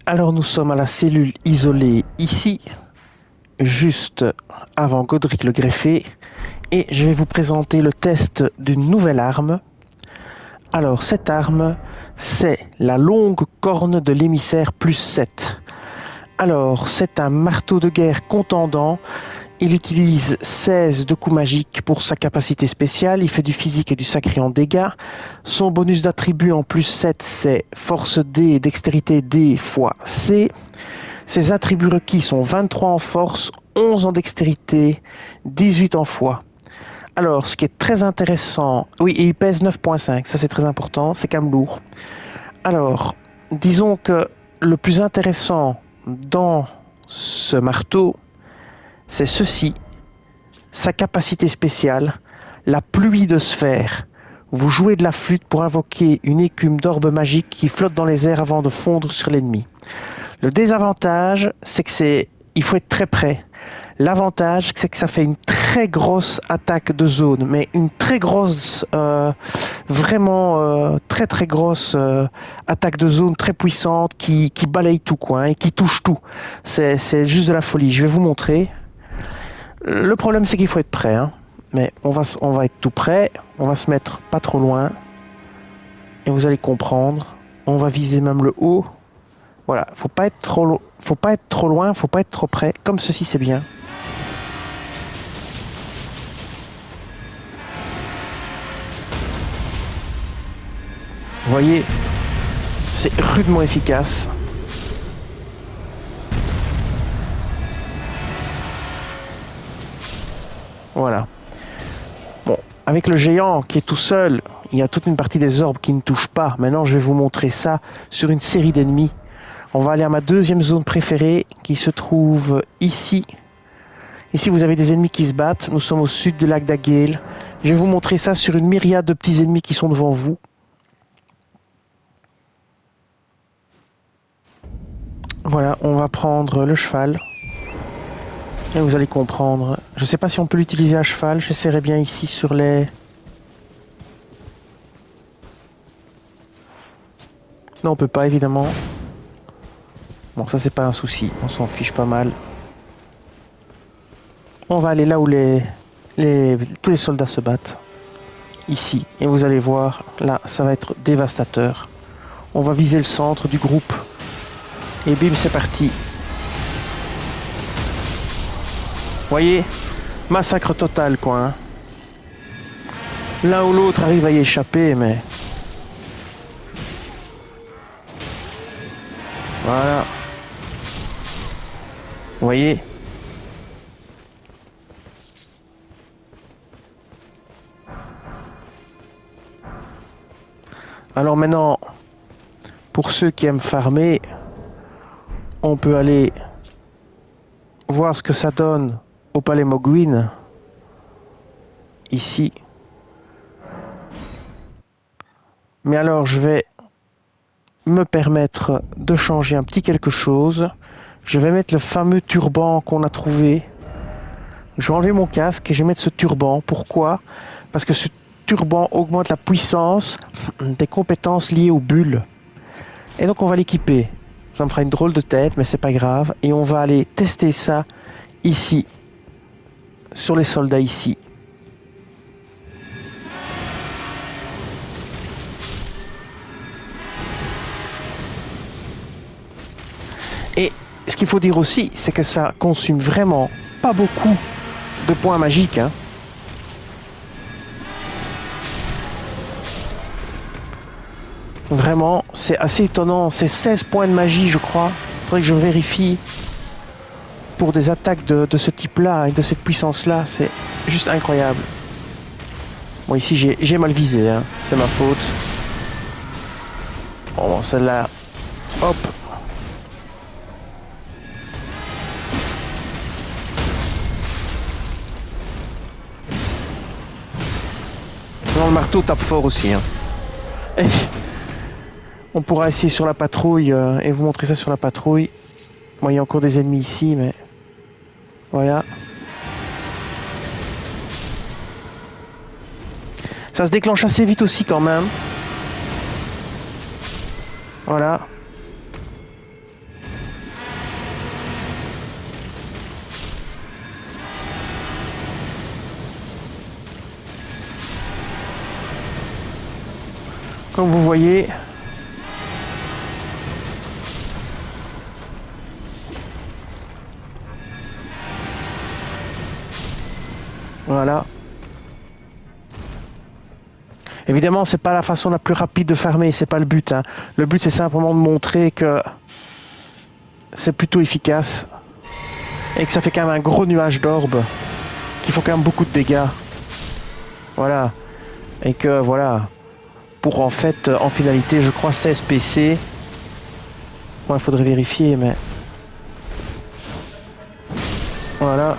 Alors nous sommes à la cellule isolée ici, juste avant Godric le greffé, et je vais vous présenter le test d'une nouvelle arme. Alors cette arme, c'est la longue corne de l'émissaire plus 7. Alors c'est un marteau de guerre contendant. Il utilise 16 de coups magiques pour sa capacité spéciale, il fait du physique et du sacré en dégâts. Son bonus d'attribut en plus 7, c'est force D, dextérité D fois C. Ses attributs requis sont 23 en force, 11 en dextérité, 18 en foi. Alors, ce qui est très intéressant... Oui, et il pèse 9.5, ça c'est très important, c'est quand même lourd. Alors, disons que le plus intéressant dans ce marteau, c'est ceci, sa capacité spéciale, la pluie de sphères. Vous jouez de la flûte pour invoquer une écume d'orbe magique qui flotte dans les airs avant de fondre sur l'ennemi. Le désavantage, c'est que il faut être très près. L'avantage, c'est que ça fait une très grosse attaque de zone, mais une très grosse, vraiment très très grosse attaque de zone très puissante qui balaye tout quoi, hein, et qui touche tout. C'est juste de la folie. Je vais vous montrer. Le problème, c'est qu'il faut être prêt, hein. Mais on va être tout prêt. On va se mettre pas trop loin. Et vous allez comprendre. On va viser même le haut. Voilà, faut pas être trop loin, faut pas être trop près. Comme ceci, c'est bien. Vous voyez, c'est rudement efficace. Voilà. Bon, avec le géant qui est tout seul, il y a toute une partie des orbes qui ne touchent pas. Maintenant, je vais vous montrer ça sur une série d'ennemis. On va aller à ma deuxième zone préférée qui se trouve ici. Ici, vous avez des ennemis qui se battent. Nous sommes au sud du lac d'Aghel. Je vais vous montrer ça sur une myriade de petits ennemis qui sont devant vous. Voilà, on va prendre le cheval. Et vous allez comprendre. Je ne sais pas si on peut l'utiliser à cheval. J'essaierai bien ici sur les... Non, on peut pas, évidemment. Bon, ça, c'est pas un souci. On s'en fiche pas mal. On va aller là où tous les soldats se battent. Ici. Et vous allez voir, là, ça va être dévastateur. On va viser le centre du groupe. Et bim, c'est parti. Voyez, massacre total, quoi. Hein. L'un ou l'autre arrive à y échapper, mais... Voilà. Vous voyez? Alors maintenant, pour ceux qui aiment farmer, on peut aller voir ce que ça donne au palais Mogwin. Ici. Mais alors, je vais me permettre de changer un petit quelque chose. Je vais mettre le fameux turban qu'on a trouvé. Je vais enlever mon casque et je vais mettre ce turban. Pourquoi? Parce que ce turban augmente la puissance des compétences liées aux bulles. Et donc on va l'équiper. Ça me fera une drôle de tête, mais c'est pas grave. Et on va aller tester ça ici, sur les soldats ici. Et ce qu'il faut dire aussi, c'est que ça consomme vraiment pas beaucoup de points magiques. Hein. Vraiment, c'est assez étonnant. C'est 16 points de magie, je crois. Il faudrait que je vérifie. Pour des attaques de ce type-là et de cette puissance-là, c'est juste incroyable. Bon, ici, j'ai mal visé. Hein. C'est ma faute. Bon, celle-là... Hop. Non, le marteau tape fort aussi. Hein. Et on pourra essayer sur la patrouille et vous montrer ça sur la patrouille. Bon, il y a encore des ennemis ici, mais... Voilà. Ça se déclenche assez vite aussi quand même. Voilà. Comme vous voyez, voilà. Évidemment, c'est pas la façon la plus rapide de farmer, c'est pas le but, hein. Le but, c'est simplement de montrer que c'est plutôt efficace et que ça fait quand même un gros nuage d'orbes qui font quand même beaucoup de dégâts. Voilà. Et que voilà, pour en fait, en finalité, je crois 16 PC. Bon, il faudrait vérifier, mais voilà.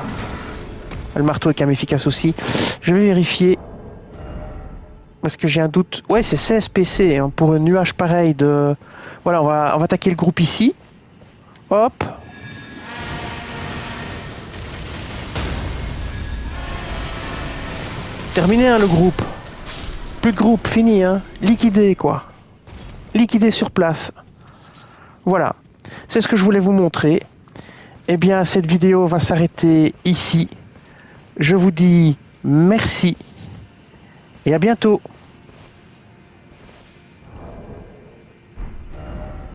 Le marteau est quand même efficace aussi. Je vais vérifier. Parce que j'ai un doute. Ouais, c'est 16 PC hein, pour un nuage pareil de... Voilà, on va attaquer le groupe ici. Hop. Terminé hein, le groupe. Plus de groupe, fini. Hein. Liquidé quoi. Liquidé sur place. Voilà. C'est ce que je voulais vous montrer. Eh bien, cette vidéo va s'arrêter ici. Je vous dis merci et à bientôt.